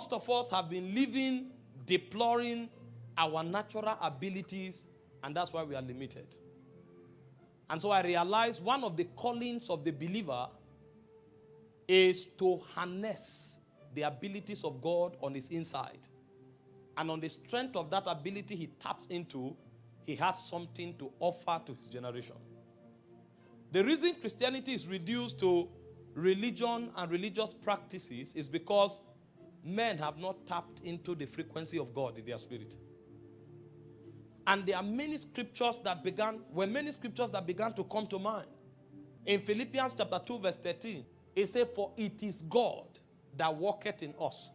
most of us have been living, deploring our natural abilities, and that's why we are limited. And so I realized one of the callings of the believer is to harness the abilities of God on his inside. And on the strength of that ability he taps into, he has something to offer to his generation. The reason Christianity is reduced to religion and religious practices is because men have not tapped into the frequency of God in their spirit. And there are many scriptures that began to come to mind. In Philippians chapter 2 verse 13, it says, for it is God that worketh in us,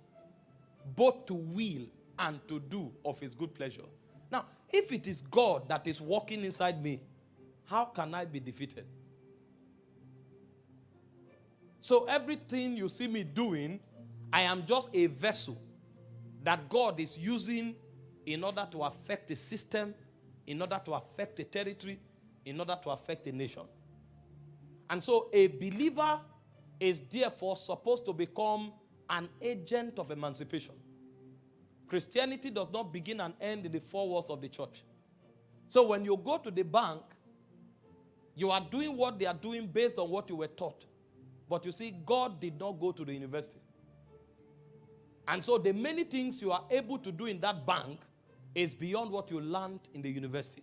both to will and to do of his good pleasure. Now, if it is God that is working inside me, how can I be defeated? So everything you see me doing, I am just a vessel that God is using in order to affect a system, in order to affect a territory, in order to affect a nation. And so a believer is therefore supposed to become an agent of emancipation. Christianity does not begin and end in the four walls of the church. So when you go to the bank, you are doing what they are doing based on what you were taught. But you see, God did not go to the university. And so the many things you are able to do in that bank is beyond what you learned in the university.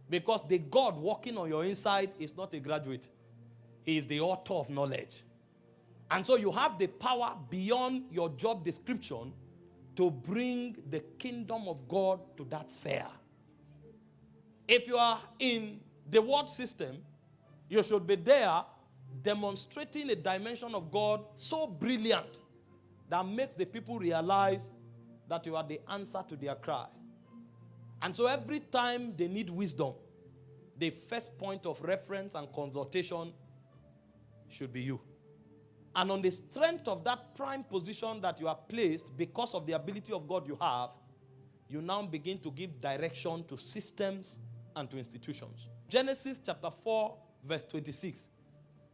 Because the God working on your inside is not a graduate. He is the author of knowledge. And so you have the power beyond your job description to bring the kingdom of God to that sphere. If you are in the world system, you should be there demonstrating a dimension of God so brilliant that makes the people realize that you are the answer to their cry. And so every time they need wisdom, the first point of reference and consultation should be you. And on the strength of that prime position that you are placed because of the ability of God you have, you now begin to give direction to systems and to institutions. Genesis chapter 4 verse 26.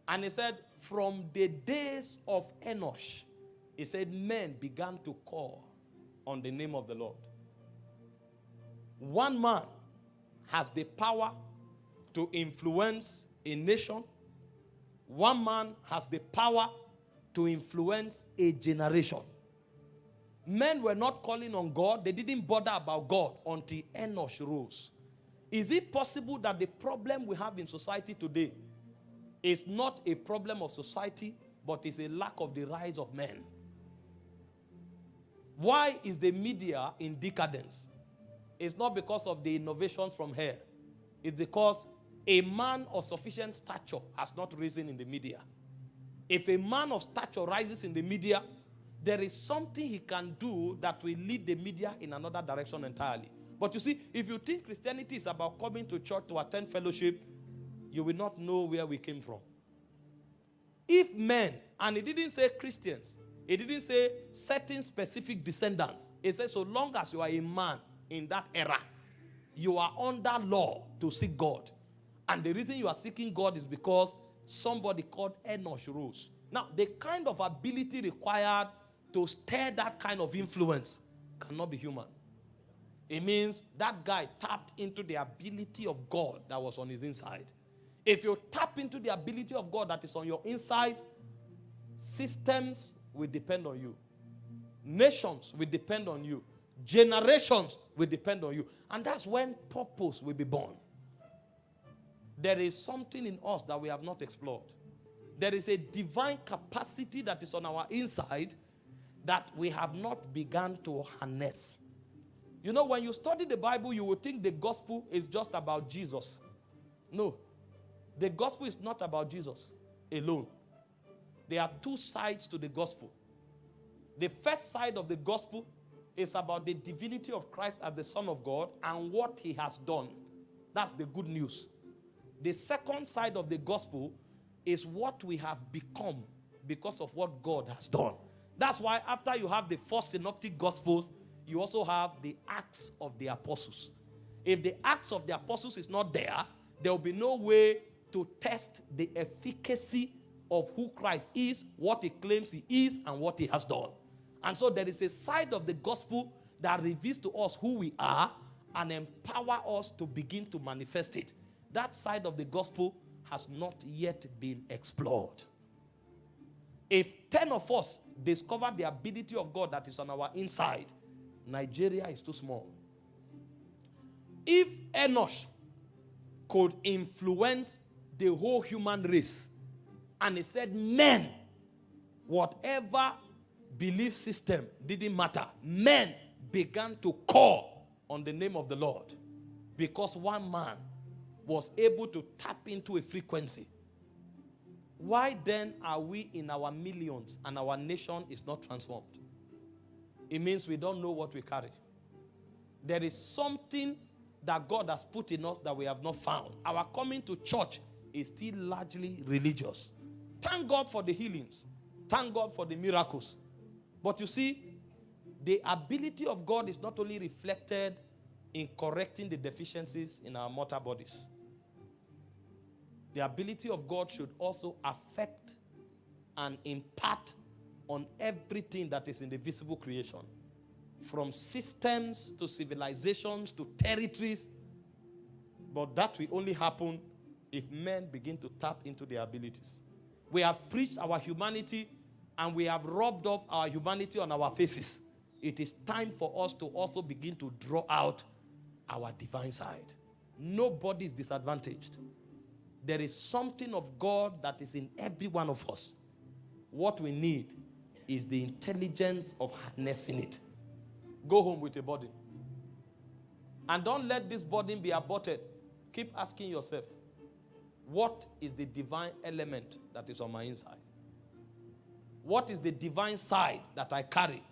And he said, from the days of Enosh, he said, men began to call on the name of the Lord. One man has the power to influence a nation. One man has the power to influence a generation. Men were not calling on God. They didn't bother about God until Enosh rose. Is it possible that the problem we have in society today is not a problem of society, but is a lack of the rise of men? Why is the media in decadence? It's not because of the innovations from here. It's because a man of sufficient stature has not risen in the media. If a man of stature rises in the media, there is something he can do that will lead the media in another direction entirely. But you see, if you think Christianity is about coming to church to attend fellowship, you will not know where we came from. If men, and it didn't say Christians, it didn't say certain specific descendants. It says so long as you are a man in that era, you are under law to seek God. And the reason you are seeking God is because somebody called Enosh rose. Now, the kind of ability required to stir that kind of influence cannot be human. It means that guy tapped into the ability of God that was on his inside. If you tap into the ability of God that is on your inside, systems will depend on you. Nations will depend on you. Generations will depend on you. And that's when purpose will be born. There is something in us that we have not explored. There is a divine capacity that is on our inside that we have not begun to harness. You know, when you study the Bible, you would think the gospel is just about Jesus. No. The gospel is not about Jesus alone. There are two sides to the gospel. The first side of the gospel is about the divinity of Christ as the Son of God and what he has done. That's the good news. The second side of the gospel is what we have become because of what God has done. That's why after you have the four synoptic gospels, you also have the Acts of the Apostles. If the Acts of the Apostles is not there, there will be no way to test the efficacy of who Christ is, what he claims he is, and what he has done. And so there is a side of the gospel that reveals to us who we are and empower us to begin to manifest it. That side of the gospel has not yet been explored. If 10 of us discover the ability of God that is on our inside, Nigeria is too small. If Enosh could influence the whole human race, and he said, men, whatever belief system didn't matter, men began to call on the name of the Lord because one man was able to tap into a frequency. Why then are we in our millions and our nation is not transformed? It means we don't know what we carry. There is something that God has put in us that we have not found. Our coming to church is still largely religious. Thank God for the healings. Thank God for the miracles. But you see, the ability of God is not only reflected in correcting the deficiencies in our mortal bodies. The ability of God should also affect and impart on everything that is in the visible creation. From systems to civilizations to territories. But that will only happen if men begin to tap into their abilities. We have preached our humanity and we have rubbed off our humanity on our faces. It is time for us to also begin to draw out our divine side. Nobody is disadvantaged. There is something of God that is in every one of us. What we need is the intelligence of harnessing it. Go home with a burden. And don't let this burden be aborted. Keep asking yourself, what is the divine element that is on my inside? What is the divine side that I carry